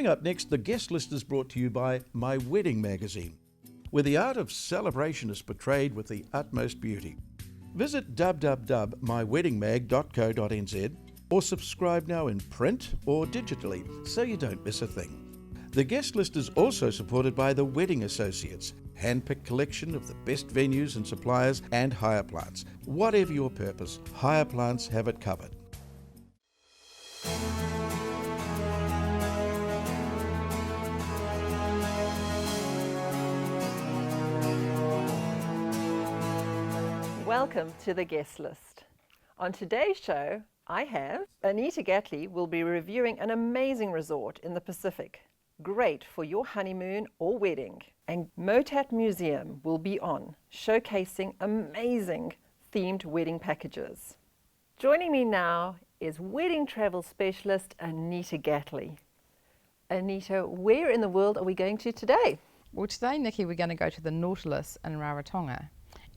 Coming up next, the guest list is brought to you by My Wedding Magazine, where the art of celebration is portrayed with the utmost beauty. Visit www.myweddingmag.co.nz or subscribe now in print or digitally so you don't miss a thing. The guest list is also supported by the Wedding Associates, hand-picked collection of the best venues and suppliers, and hire plants. Whatever your purpose, hire plants have it covered. Welcome to the guest list. On today's show, I have Anita Gatleys will be reviewing an amazing resort in the Pacific. Great for your honeymoon or wedding. And Motat Museum will be on, showcasing amazing themed wedding packages. Joining me now is wedding travel specialist Anita Gatleys. Anita, where in the world are we going to today? Well, today, Nicky, we're going to go to the Nautilus in Rarotonga.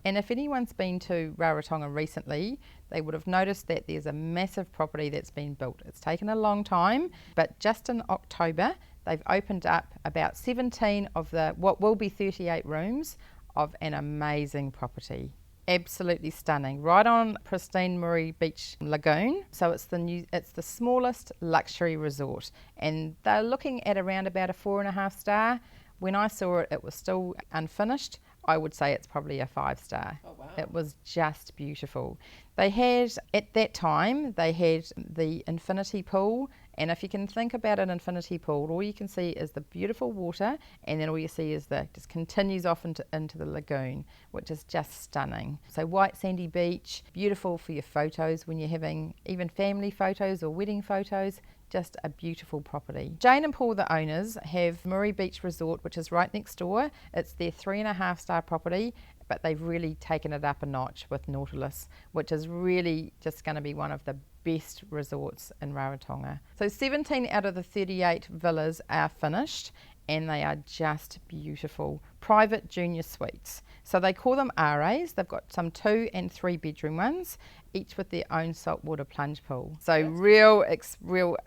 And if anyone's been to Rarotonga recently, they would have noticed that there's a massive property that's been built. It's taken a long time, but just in October, they've opened up about 17 of the, what will be 38 rooms of an amazing property. Absolutely stunning, right on pristine Murray Beach Lagoon. So it's the smallest luxury resort, and they're looking at around about a 4.5 star. When I saw it, it was still unfinished. I would say it's probably a 5-star. Oh, wow. It was just beautiful. They had, at that time, they had the infinity pool, and if you can think about an infinity pool, all you can see is the beautiful water, and then all you see is just continues off into the lagoon, which is just stunning. So white sandy beach, beautiful for your photos when you're having even family photos or wedding photos. Just a beautiful property. Jane and Paul, the owners, have Murray Beach Resort, which is right next door. It's their 3.5 star property, but they've really taken it up a notch with Nautilus, which is really just going to be one of the best resorts in Rarotonga. So 17 out of the 38 villas are finished, and they are just beautiful. Private junior suites. So they call them RAs. They've got some 2 and 3 bedroom ones, each with their own saltwater plunge pool. So real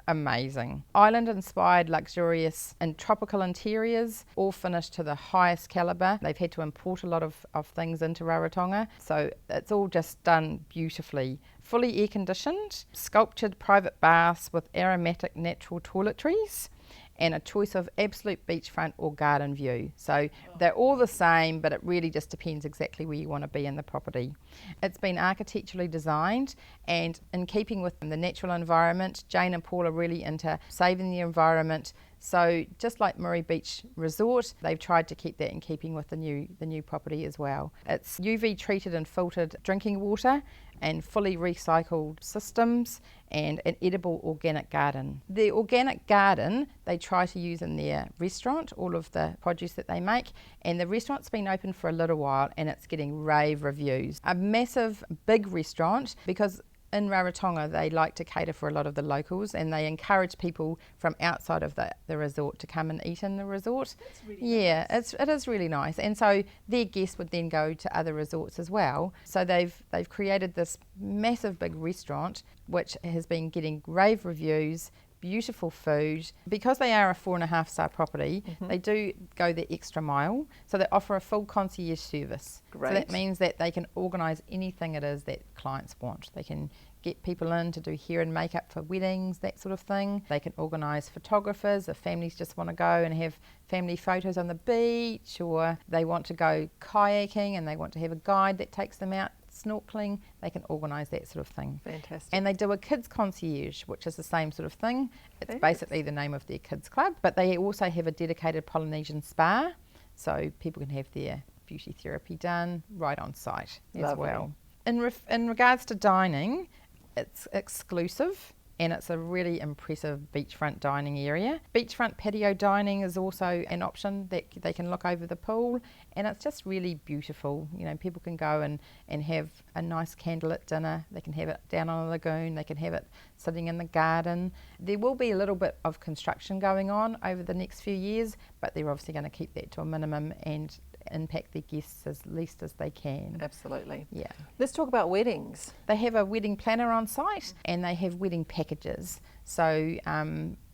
amazing. Island inspired, luxurious and tropical interiors, all finished to the highest caliber. They've had to import a lot of things into Rarotonga. So it's all just done beautifully. Fully air conditioned, sculptured private baths with aromatic natural toiletries, and a choice of absolute beachfront or garden view. So they're all the same, but it really just depends exactly where you want to be in the property. It's been architecturally designed, and in keeping with the natural environment, Jane and Paul are really into saving the environment. So just like Murray Beach Resort, they've tried to keep that in keeping with the new property as well. It's UV treated and filtered drinking water and fully recycled systems, and an edible organic garden. The organic garden they try to use in their restaurant, all of the produce that they make, and the restaurant's been open for a little while and it's getting rave reviews. A massive big restaurant, because in Rarotonga they like to cater for a lot of the locals, and they encourage people from outside of the resort to come and eat in the resort. That's really nice. It is really nice, and so their guests would then go to other resorts as well. So they've created this massive big restaurant which has been getting rave reviews, beautiful food. Because they are a 4.5 star property, they do go the extra mile. So they offer a full concierge service. Great. So that means that they can organise anything it is that clients want. They can get people in to do hair and makeup for weddings, that sort of thing. They can organise photographers if families just want to go and have family photos on the beach, or they want to go kayaking and they want to have a guide that takes them out snorkeling. They can organise that sort of thing. Fantastic. And they do a kids concierge, which is the same sort of thing. It's Fabulous. basically the name of their kids club, but they also have a dedicated Polynesian spa, so people can have their beauty therapy done right on site as Lovely. well. In regards to dining, it's exclusive, and it's a really impressive beachfront dining area. Beachfront patio dining is also an option that they can look over the pool, and it's just really beautiful. You know, people can go and have a nice candlelit dinner. They can have it down on the lagoon. They can have it sitting in the garden. There will be a little bit of construction going on over the next few years, but they're obviously going to keep that to a minimum and impact their guests as least as they can. Absolutely. Yeah. Let's talk about weddings. They have a wedding planner on site, and they have wedding packages. So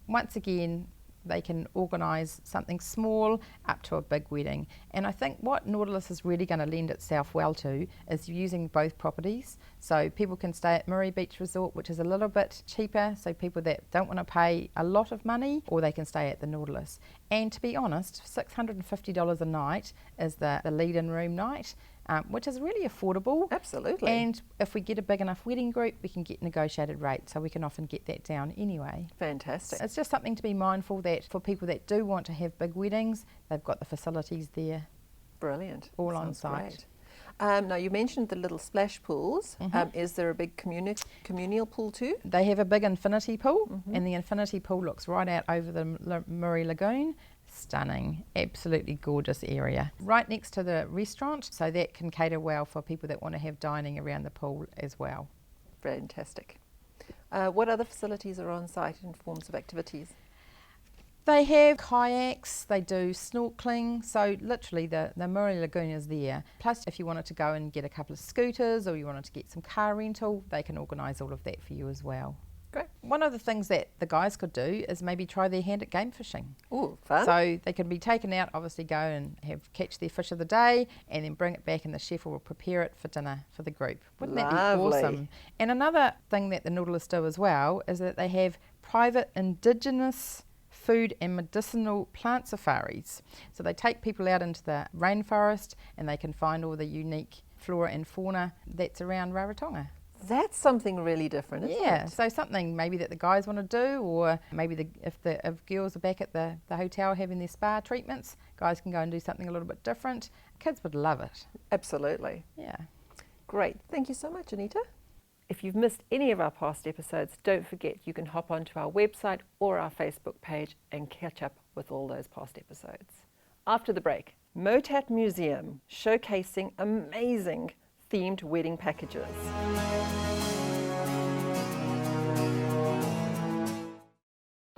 once again, they can organise something small up to a big wedding. And I think what Nautilus is really going to lend itself well to is using both properties. So people can stay at Murray Beach Resort, which is a little bit cheaper, so people that don't want to pay a lot of money, or they can stay at the Nautilus. And to be honest, $650 a night is the lead-in room night, which is really affordable. Absolutely. And if we get a big enough wedding group, we can get negotiated rates, so we can often get that down anyway. Fantastic. It's just something to be mindful that for people that do want to have big weddings, they've got the facilities there. Brilliant. All on Sounds site. great. Now, you mentioned the little splash pools. Is there a big communal pool too? They have a big infinity pool, and the infinity pool looks right out over the Murray Lagoon. Stunning, absolutely gorgeous area. Right next to the restaurant, so that can cater well for people that want to have dining around the pool as well. Fantastic. What other facilities are on site in forms of activities? They have kayaks, they do snorkeling, so literally the Murray Lagoon is there. Plus, if you wanted to go and get a couple of scooters or you wanted to get some car rental, they can organise all of that for you as well. Great. One of the things that the guys could do is maybe try their hand at game fishing. Oh, fun. So they can be taken out, obviously go and catch their fish of the day and then bring it back, and the chef will prepare it for dinner for the group. Wouldn't that be awesome? And another thing that the Nautilus do as well is that they have private indigenous food and medicinal plant safaris. So they take people out into the rainforest and they can find all the unique flora and fauna that's around Rarotonga. That's something really different, isn't Yeah, it? so something maybe that the guys want to do, or maybe if girls are back at the hotel having their spa treatments, guys can go and do something a little bit different. Kids would love it. Absolutely. Yeah. Great. Thank you so much, Anita. If you've missed any of our past episodes, don't forget you can hop onto our website or our Facebook page and catch up with all those past episodes. After the break, Motat Museum showcasing amazing themed wedding packages.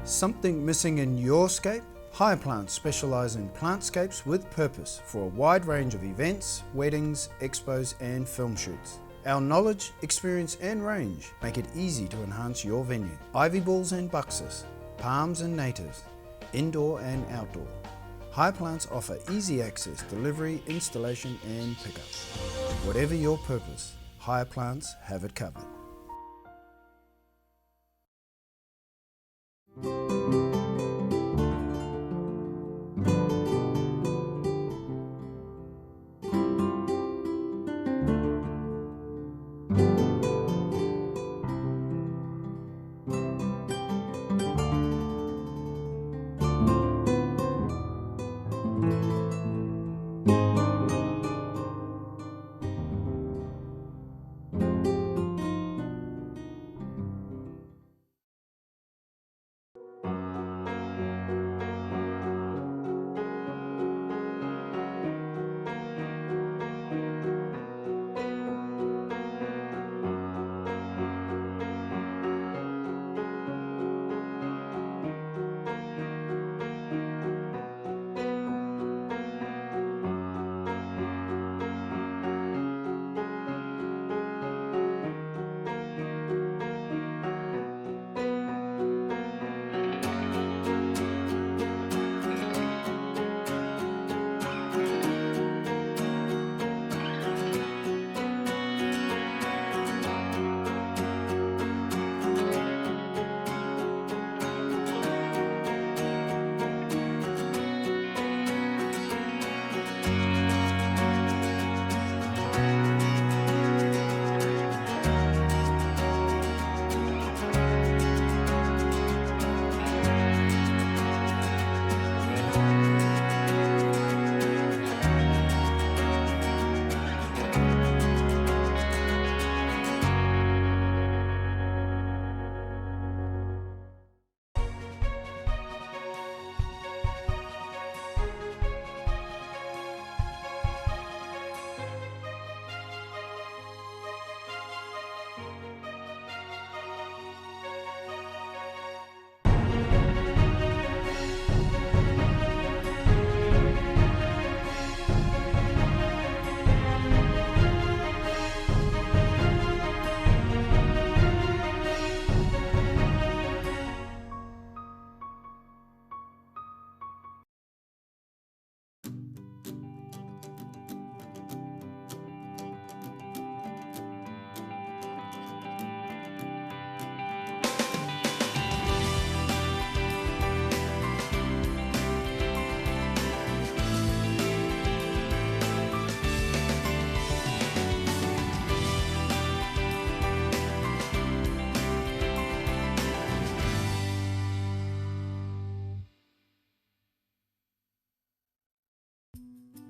Something missing in your scape? Hire Plants specialise in plantscapes with purpose for a wide range of events, weddings, expos and film shoots. Our knowledge, experience and range make it easy to enhance your venue. Ivy balls and buxus, palms and natives, indoor and outdoor. Hire Plants offer easy access, delivery, installation and pickup. Whatever your purpose, Hire Plants have it covered.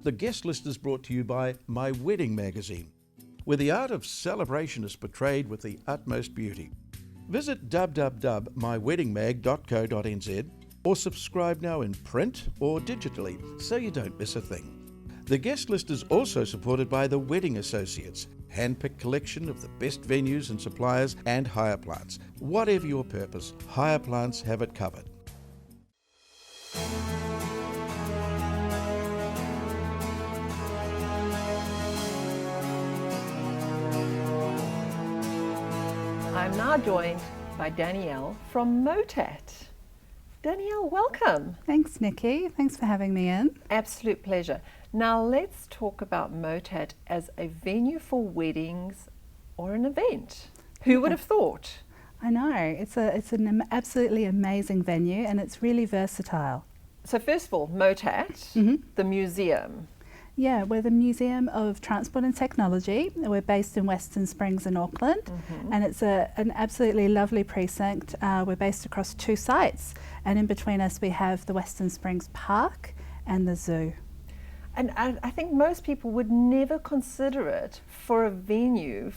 The guest list is brought to you by My Wedding Magazine, where the art of celebration is portrayed with the utmost beauty. Visit www.myweddingmag.co.nz or subscribe now in print or digitally so you don't miss a thing. The guest list is also supported by the Wedding Associates, hand-picked collection of the best venues and suppliers, and hire plants. Whatever your purpose, hire plants have it covered. I'm now joined by Danielle from Motat. Danielle, welcome. Thanks, Nikki. Thanks for having me in. Absolute pleasure. Now let's talk about Motat as a venue for weddings or an event. Who would have thought? I know, it's an absolutely amazing venue and it's really versatile. So first of all, Motat, the museum. Yeah, we're the Museum of Transport and Technology. We're based in Western Springs in Auckland, and it's an absolutely lovely precinct. We're based across 2 sites, and in between us we have the Western Springs Park and the zoo. And I think most people would never consider it for a venue,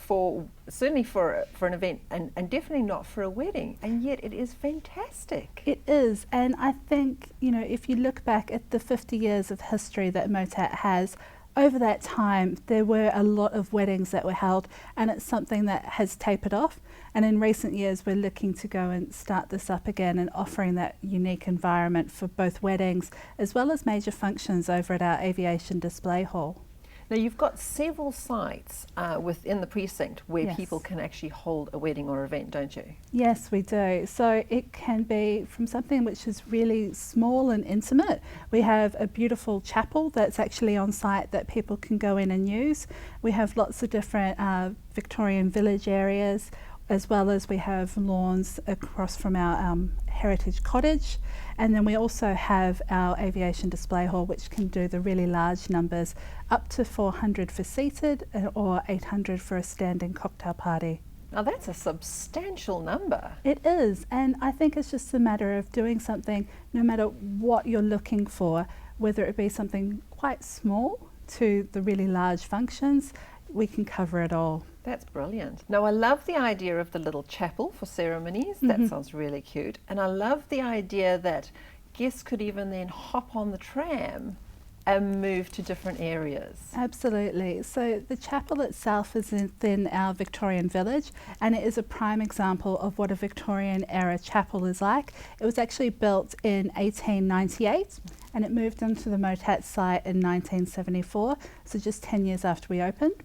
certainly for an event, and definitely not for a wedding, and yet it is fantastic. It is, and I think, you know, if you look back at the 50 years of history that Motat has, over that time there were a lot of weddings that were held, and it's something that has tapered off, and in recent years we're looking to go and start this up again and offering that unique environment for both weddings as well as major functions over at our aviation display hall. Now you've got several sites within the precinct where Yes. people can actually hold a wedding or event, don't you? Yes, we do. So it can be from something which is really small and intimate. We have a beautiful chapel that's actually on site that people can go in and use. We have lots of different Victorian village areas, as well as we have lawns across from our heritage cottage, and then we also have our aviation display hall, which can do the really large numbers, up to 400 for seated or 800 for a standing cocktail party. Now that's a substantial number. It is, and I think it's just a matter of doing something, no matter what you're looking for, whether it be something quite small to the really large functions, we can cover it all. That's brilliant. Now I love the idea of the little chapel for ceremonies. That sounds really cute. And I love the idea that guests could even then hop on the tram and move to different areas. Absolutely. So the chapel itself is within our Victorian village, and it is a prime example of what a Victorian era chapel is like. It was actually built in 1898 and it moved onto the Motat site in 1974, so just 10 years after we opened.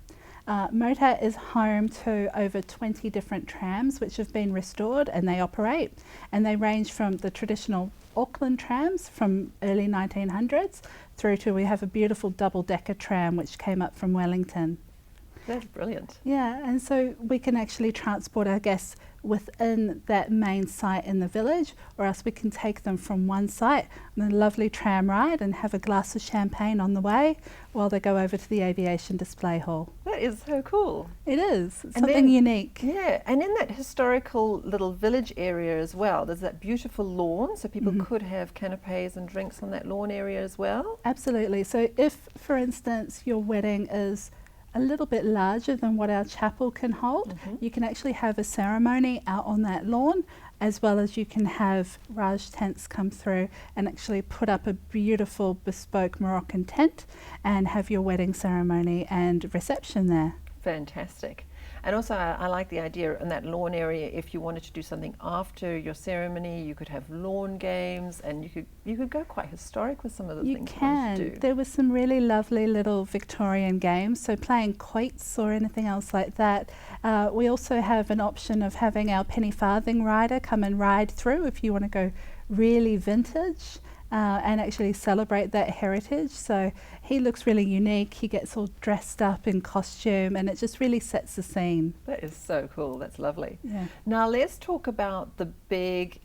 Motat is home to over 20 different trams which have been restored and they operate, and they range from the traditional Auckland trams from early 1900s through to we have a beautiful double-decker tram which came up from Wellington. That's brilliant. Yeah, and so we can actually transport our guests within that main site in the village, or else we can take them from one site on a lovely tram ride and have a glass of champagne on the way while they go over to the aviation display hall. That is so cool. It is. It's And something then- unique. Yeah, and in that historical little village area as well, there's that beautiful lawn, so people could have canapes and drinks on that lawn area as well. Absolutely. So if, for instance, your wedding is a little bit larger than what our chapel can hold, you can actually have a ceremony out on that lawn, as well as you can have Raj tents come through and actually put up a beautiful bespoke Moroccan tent and have your wedding ceremony and reception there. Fantastic. And also I like the idea in that lawn area, if you wanted to do something after your ceremony, you could have lawn games, and you could go quite historic with some of the You things you wanted to can. do. There were some really lovely little Victorian games, so playing quoits or anything else like that. We also have an option of having our penny farthing rider come and ride through if you want to go really vintage. And actually celebrate that heritage. So he looks really unique. He gets all dressed up in costume, and it just really sets the scene. That is so cool. That's lovely. Yeah. Now let's talk about the big,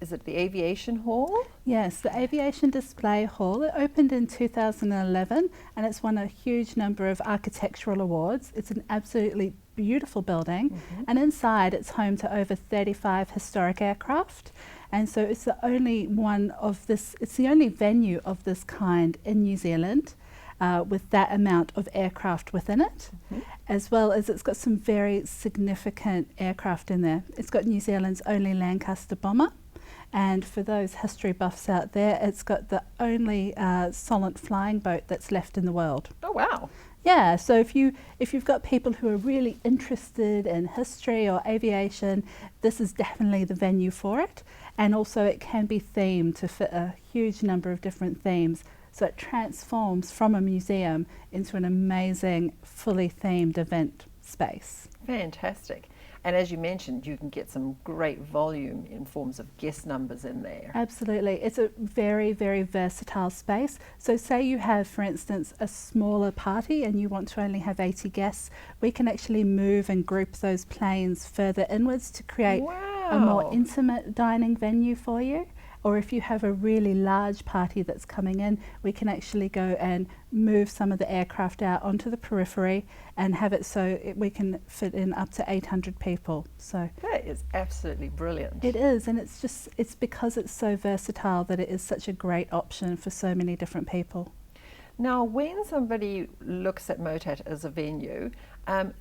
is it the aviation hall? Yes, the Aviation Display Hall. It opened in 2011, and it's won a huge number of architectural awards. It's an absolutely beautiful building, and inside it's home to over 35 historic aircraft. And so it's the only one of this, it's the only venue of this kind in New Zealand. with that amount of aircraft within it, as well as it's got some very significant aircraft in there. It's got New Zealand's only Lancaster bomber, and for those history buffs out there, it's got the only solent flying boat that's left in the world. Oh wow. Yeah, so if you've got people who are really interested in history or aviation, this is definitely the venue for it. And also it can be themed to fit a huge number of different themes. So it transforms from a museum into an amazing, fully themed event space. Fantastic. And as you mentioned, you can get some great volume in forms of guest numbers in there. Absolutely. It's a very, very versatile space. So say you have, for instance, a smaller party and you want to only have 80 guests, we can actually move and group those planes further inwards to create a more intimate dining venue for you. Or if you have a really large party that's coming in, we can actually go and move some of the aircraft out onto the periphery and have it so we can fit in up to 800 people. So that is absolutely brilliant. It is, and it's because it's so versatile that it is such a great option for so many different people. Now, when somebody looks at Motat as a venue,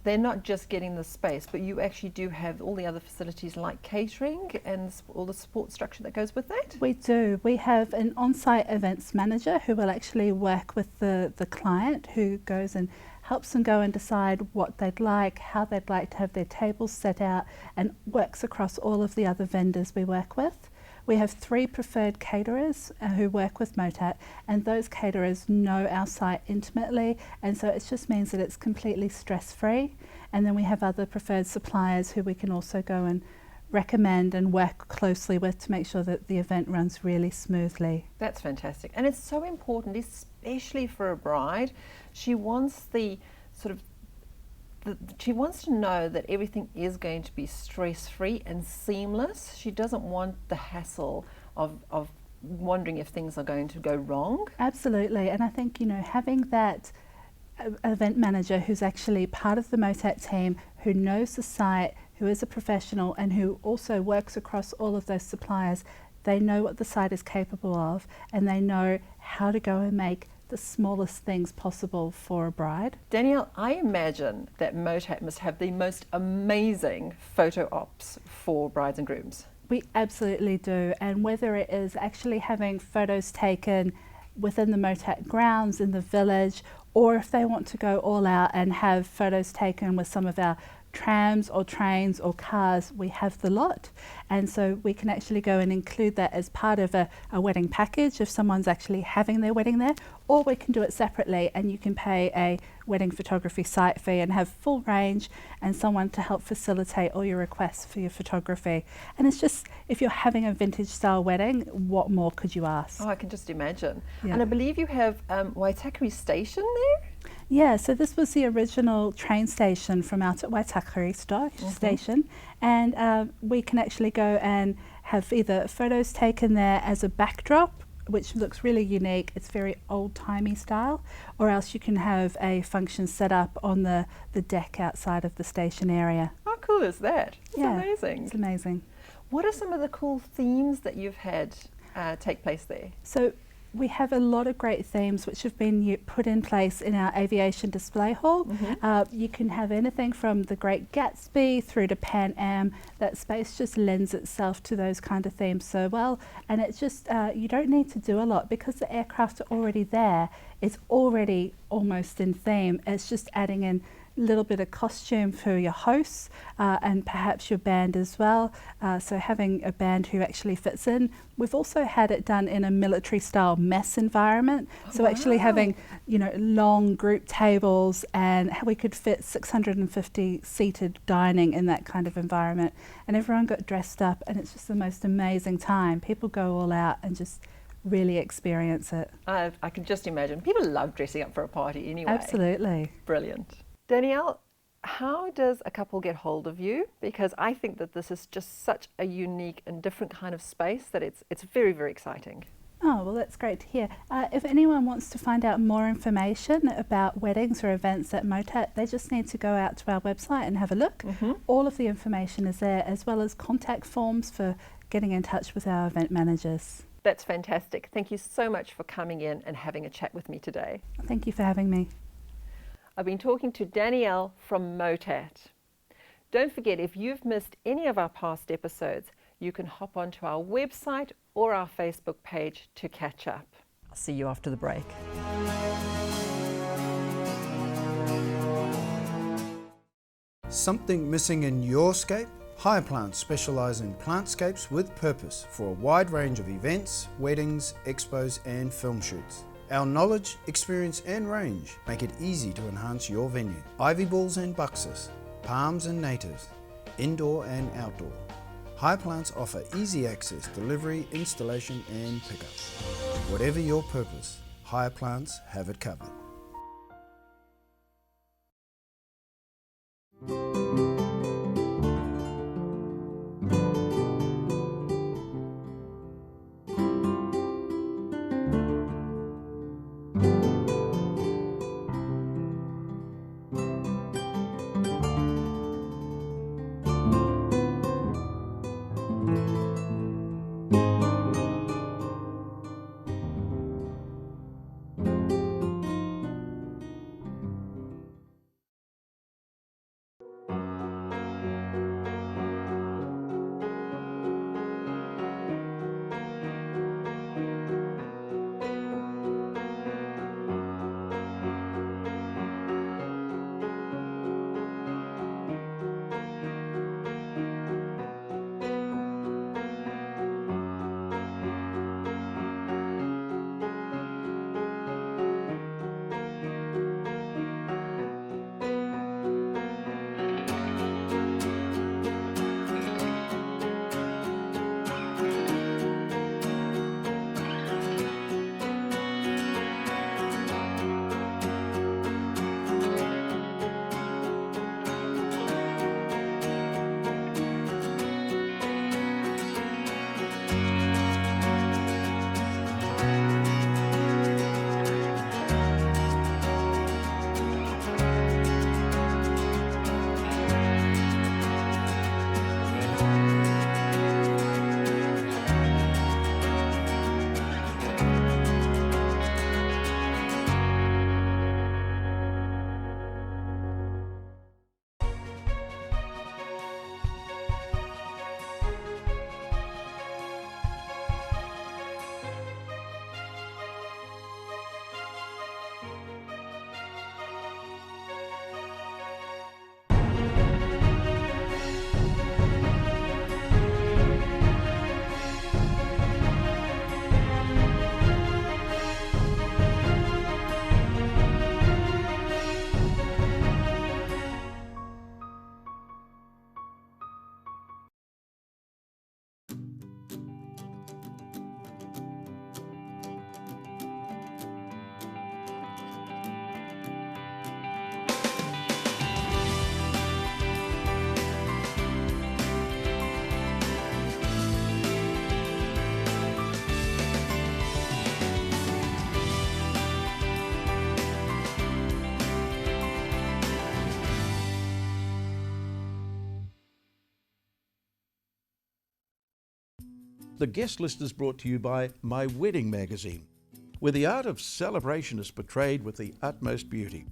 they're not just getting the space, but you actually do have all the other facilities like catering and all the support structure that goes with that? We do. We have an on-site events manager who will actually work with the client, who goes and helps them go and decide what they'd like, how they'd like to have their tables set out, and works across all of the other vendors we work with. We have 3 preferred caterers who work with Motat, and those caterers know our site intimately, and so it just means that it's completely stress-free. And then we have other preferred suppliers who we can also go and recommend and work closely with to make sure that the event runs really smoothly. That's fantastic. And it's so important, especially for a bride. She wants she wants to know that everything is going to be stress-free and seamless. She doesn't want the hassle of wondering if things are going to go wrong. Absolutely, and I think, you know, having that event manager who's actually part of the Motat team, who knows the site, who is a professional, and who also works across all of those suppliers, they know what the site is capable of, and they know how to go and make the smallest things possible for a bride. Danielle, I imagine that Motat must have the most amazing photo ops for brides and grooms. We absolutely do, and whether it is actually having photos taken within the Motat grounds in the village, or if they want to go all out and have photos taken with some of our trams or trains or cars, we have the lot. And so we can actually go and include that as part of a wedding package if someone's actually having their wedding there, or we can do it separately and you can pay a wedding photography site fee and have full range and someone to help facilitate all your requests for your photography. And it's just, if you're having a vintage style wedding, what more could you ask? Oh, I can just imagine. Yeah. And I believe you have Waitakere Station there? Yeah, so this was the original train station from out at Waitakere Station, and we can actually go and have either photos taken there as a backdrop, which looks really unique, it's very old-timey style, or else you can have a function set up on the deck outside of the station area. How cool is that? It's amazing. It's amazing. What are some of the cool themes that you've had take place there? So we have a lot of great themes which have been put in place in our aviation display hall. You can have anything from the Great Gatsby through to Pan Am. That space just lends itself to those kind of themes so well, and it's just you don't need to do a lot because the aircraft are already there. It's already almost in theme. It's just adding in little bit of costume for your hosts and perhaps your band as well, so having a band who actually fits in. We've also had it done in a military style mess environment, so actually having, you know, long group tables, and we could fit 650 seated dining in that kind of environment, and everyone got dressed up and it's just the most amazing time. People go all out and just really experience it. I can just imagine. People love dressing up for a party anyway. Absolutely. Brilliant. Danielle, how does a couple get hold of you? Because I think that this is just such a unique and different kind of space that it's very, very exciting. Oh, well, that's great to hear. If anyone wants to find out more information about weddings or events at Motat, they just need to go out to our website and have a look. All of the information is there, as well as contact forms for getting in touch with our event managers. That's fantastic. Thank you so much for coming in and having a chat with me today. Thank you for having me. I've been talking to Danielle from Motat. Don't forget, if you've missed any of our past episodes, you can hop onto our website or our Facebook page to catch up. I'll see you after the break. Something missing in your scape? Hire Plants specialise in plantscapes with purpose for a wide range of events, weddings, expos and film shoots. Our knowledge, experience and range make it easy to enhance your venue. Ivy balls and buxus, palms and natives, indoor and outdoor. Hire Plants offer easy access, delivery, installation and pickup. Whatever your purpose, Hire Plants have it covered. The guest list is brought to you by My Wedding Magazine, where the art of celebration is portrayed with the utmost beauty.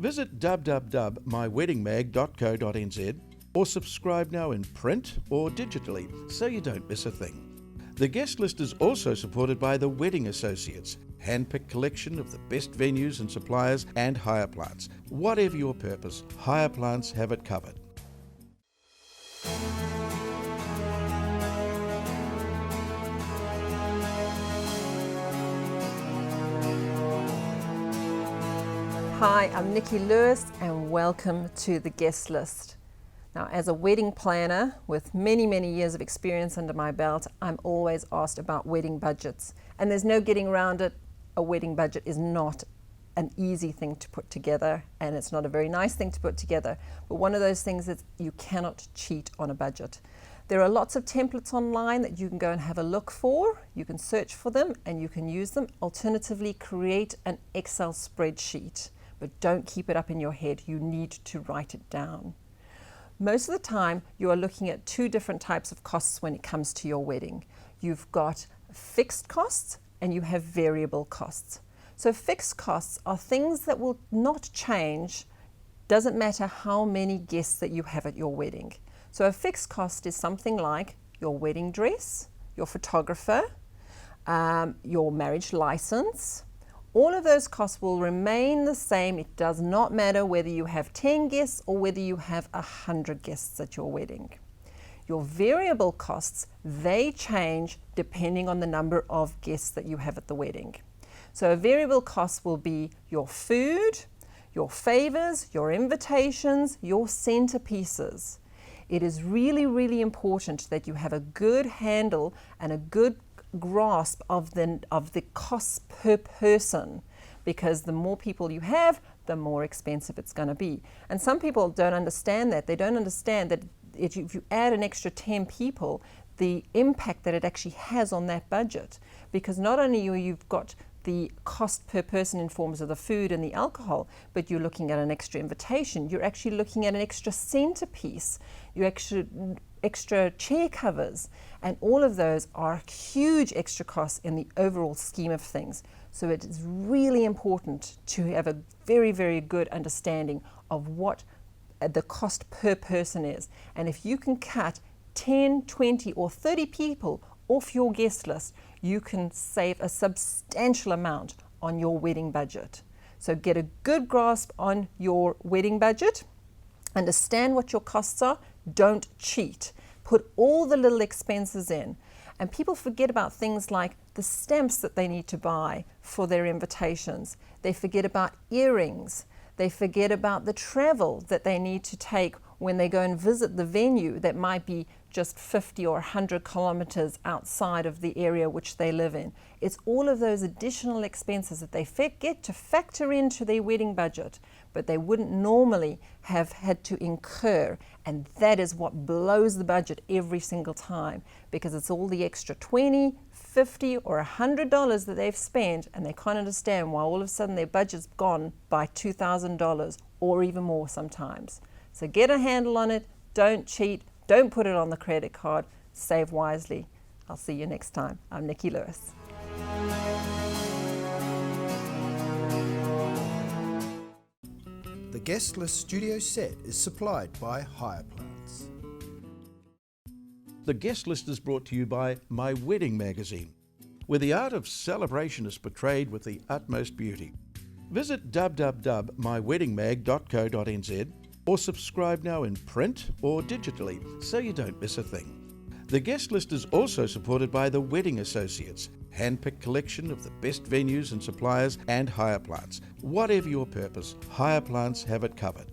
Visit www.myweddingmag.co.nz or subscribe now in print or digitally so you don't miss a thing. The guest list is also supported by the Wedding Associates, hand-picked collection of the best venues and suppliers, and Hire Plants. Whatever your purpose, Hire Plants have it covered. Hi, I'm Nicky Luis and welcome to the guest list. Now, as a wedding planner with many, many years of experience under my belt, I'm always asked about wedding budgets. And there's no getting around it. A wedding budget is not an easy thing to put together, and it's not a very nice thing to put together. But one of those things is you cannot cheat on a budget. There are lots of templates online that you can go and have a look for. You can search for them and you can use them. Alternatively, create an Excel spreadsheet. But don't keep it up in your head. You need to write it down. Most of the time, you are looking at two different types of costs when it comes to your wedding. You've got fixed costs and you have variable costs. So fixed costs are things that will not change, doesn't matter how many guests that you have at your wedding. So a fixed cost is something like your wedding dress, your photographer, your marriage license. All of those costs will remain the same. It does not matter whether you have 10 guests or whether you have 100 guests at your wedding. Your variable costs, they change depending on the number of guests that you have at the wedding. So a variable cost will be your food, your favours, your invitations, your centerpieces. It is really, really important that you have a good handle and a good grasp of the costs per person, because the more people you have, the more expensive it's going to be. And some people don't understand that. They don't understand that if you add an extra 10 people, the impact that it actually has on that budget, because not only you've got the cost per person in forms of the food and the alcohol, but you're looking at an extra invitation, you're actually looking at an extra centerpiece, you extra chair covers, and all of those are huge extra costs in the overall scheme of things. So it is really important to have a very, very good understanding of what the cost per person is. And if you can cut 10, 20 or 30 people off your guest list, you can save a substantial amount on your wedding budget. So get a good grasp on your wedding budget, understand what your costs are, don't cheat. Put all the little expenses in. And people forget about things like the stamps that they need to buy for their invitations. They forget about earrings. They forget about the travel that they need to take when they go and visit the venue that might be just 50 or 100 kilometers outside of the area which they live in. It's all of those additional expenses that they get to factor into their wedding budget, but they wouldn't normally have had to incur. And that is what blows the budget every single time, because it's all the extra 20, 50 or $100 that they've spent, and they can't understand why all of a sudden their budget's gone by $2,000 or even more sometimes. So get a handle on it, don't cheat, don't put it on the credit card, save wisely. I'll see you next time. I'm Nicky Luis. The guest list studio set is supplied by Hire Plants. The guest list is brought to you by My Wedding Magazine, where the art of celebration is portrayed with the utmost beauty. Visit www.myweddingmag.co.nz or subscribe now in print or digitally so you don't miss a thing. The guest list is also supported by the Wedding Associates, hand-picked collection of the best venues and suppliers, and Hire Plants. Whatever your purpose, Hire Plants have it covered.